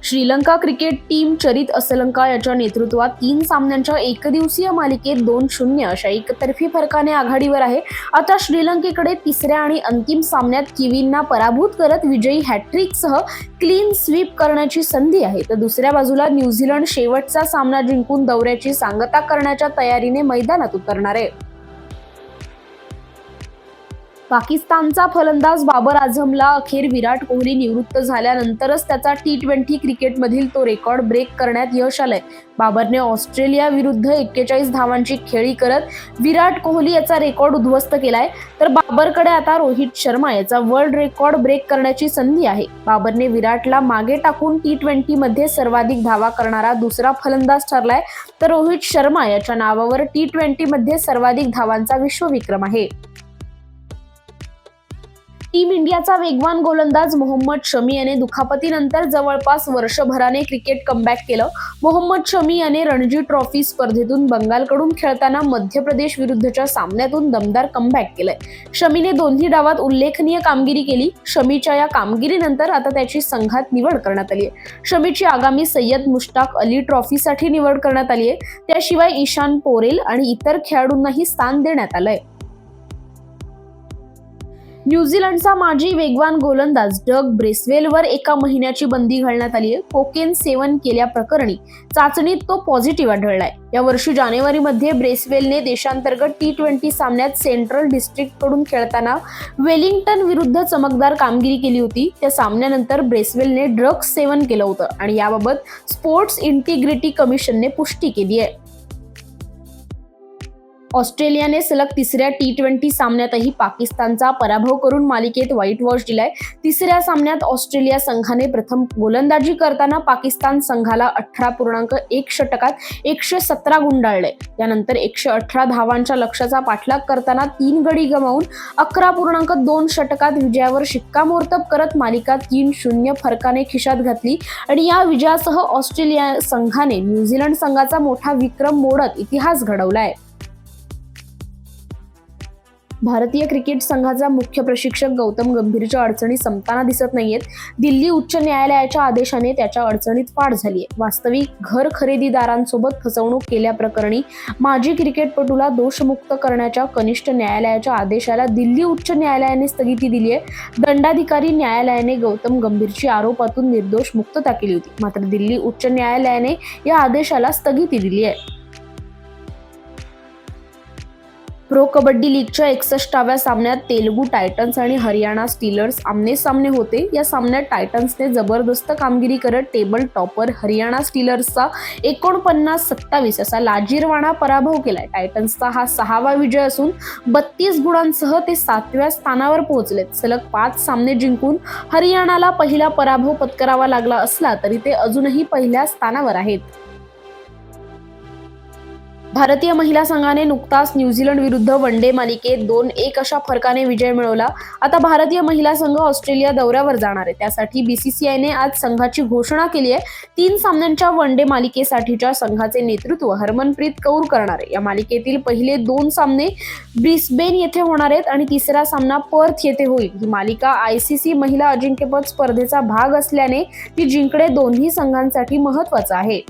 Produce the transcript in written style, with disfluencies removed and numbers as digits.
Sri Lanka cricket team चरित असलंका याच्या नेतृत्वात 3 सामन्यांच्या एकदिवसीय मालिकेत 2-0 अशा एकतर्फी फरकाने आघाडीवर आहे. आता श्रीलंकेकडे तिसऱ्या आणि अंतिम सामन्यात किवींना पराभूत करत विजयी हॅट्रिकसह क्लीन स्वीप करण्याची संधी आहे. तर दुसऱ्या बाजूला न्यूझीलंड शेवटचा सामना जिंकून दौऱ्याची सांगता करण्याच्या तयारीने मैदानात उतरणार आहे. पाकिस्तानचा फलंदाज बाबर आझमला अखेर विराट कोहली निवृत्त झाल्यानंतरच त्याचा T20 क्रिकेटमधील तो रेकॉर्ड ब्रेक करण्यात यश आलंय. बाबरने ऑस्ट्रेलिया विरुद्ध 41 धावांची खेळी करत विराट कोहली याचा रेकॉर्ड उद्ध्वस्त केलाय. तर बाबरकडे आता रोहित शर्मा याचा वर्ल्ड रेकॉर्ड ब्रेक करण्याची संधी आहे. बाबरने विराटला मागे टाकून T20 मध्ये सर्वाधिक धावा करणारा दुसरा फलंदाज ठरलाय. तर रोहित शर्मा याच्या नावावर T20 मध्ये सर्वाधिक धावांचा विश्वविक्रम आहे. टीम इंडियाचा वेगवान गोलंदाज मोहम्मद शमी याने दुखापतीनंतर जवळपास वर्षभराने क्रिकेट कमबॅक केलं. मोहम्मद शमी याने रणजी ट्रॉफी स्पर्धेतून बंगालकडून खेळताना मध्य प्रदेश विरुद्धच्या सामन्यातून दमदार कमबॅक केलंय. शमीने दोन्ही डावात उल्लेखनीय कामगिरी केली. शमीच्या या कामगिरीनंतर आता त्याची संघात निवड करण्यात आली आहे. शमीची आगामी सय्यद मुश्ताक अली ट्रॉफीसाठी निवड करण्यात आली आहे. त्याशिवाय ईशान पोरेल आणि इतर खेळाडूंनाही स्थान देण्यात आलंय. न्यूझीलंडचा माजी वेगवान गोलंदाज डग ब्रेसवेलवर एका महिन्याची बंदी घालण्यात आली आहे. कोकेन सेवन केल्याप्रकरणी चाचणीत तो पॉझिटिव्ह आढळलाय. या वर्षी जानेवारीमध्ये ब्रेसवेलने देशांतर्गत T20 सामन्यात सेंट्रल डिस्ट्रिक्टकडून खेळताना वेलिंग्टन विरुद्ध चमकदार कामगिरी केली होती. त्या सामन्यानंतर ब्रेसवेलने ड्रग्ज सेवन केलं होतं आणि याबाबत स्पोर्ट्स इंटिग्रिटी कमिशनने पुष्टी केली आहे. ऑस्ट्रेलियाने सलग तिसऱ्या T20 सामन्यातही पाकिस्तानचा पराभव करून मालिकेत व्हाईट वॉश दिलाय. तिसऱ्या सामन्यात ऑस्ट्रेलिया संघाने प्रथम गोलंदाजी करताना पाकिस्तान संघाला 18.1 षटकात 117 गुंडाळले. त्यानंतर 118 धावांच्या लक्ष्याचा पाठलाग करताना 3 गडी गमावून 11.2 षटकात विजयावर शिक्कामोर्तब करत मालिका 3-0 फरकाने खिशात घातली आणि या विजयासह ऑस्ट्रेलिया संघाने न्यूझीलंड संघाचा मोठा विक्रम मोडत इतिहास घडवलाय. भारतीय क्रिकेट संघाचा मुख्य प्रशिक्षक गौतम गंभीरच्या अडचणी संपताना दिसत नाहीयेत. दिल्ली उच्च न्यायालयाच्या आदेशाने त्याच्या अडचणीत वाढ झाली आहे. वास्तविक घर खरेदीदारांसोबत फसवणूक केल्याप्रकरणी माजी क्रिकेटपटूला दोषमुक्त करण्याच्या कनिष्ठ न्यायालयाच्या आदेशाला दिल्ली उच्च न्यायालयाने स्थगिती दिली आहे. दंडाधिकारी न्यायालयाने गौतम गंभीरची आरोपातून निर्दोष मुक्तता केली होती. मात्र दिल्ली उच्च न्यायालयाने या आदेशाला स्थगिती दिली आहे. प्रो कबड्डी लीगच्या 61व्या सामन्यात तेलुगू टायटन्स आणि हरियाणा स्टीलर्स आमनेसामने होते. या सामन्यात टायटन्सने जबरदस्त कामगिरी करत टेबल टॉपर हरियाणा स्टीलर्सचा 49-27 असा लाजिरवाणा पराभव केलाय. टायटन्सचा हा 6वा विजय असून 32 गुणांसह ते 7व्या स्थानावर पोहोचलेत. सलग 5 सामने जिंकून हरियाणाला पहिला पराभव पत्करावा लागला असला तरी ते अजूनही पहिल्या स्थानावर आहेत. भारतीय महिला संघाने नुकताच न्यूझीलंड विरुद्ध वनडे मालिकेत 2-1 अशा फरकाने विजय मिळवला. आता भारतीय महिला संघ ऑस्ट्रेलिया दौऱ्यावर जाणार आहे. त्यासाठी BCCIने आज संघाची घोषणा केली आहे. 3 सामन्यांच्या वनडे मालिकेसाठीच्या संघाचे नेतृत्व हरमनप्रीत कौर करणार आहे. या मालिकेतील पहिले 2 सामने ब्रिस्बेन येथे होणार आहेत आणि तिसरा सामना पर्थ येथे होईल. ही मालिका ICC महिला अजिंक्यपद स्पर्धेचा भाग असल्याने ती जिंकणे दोन्ही संघांसाठी महत्त्वाचं आहे.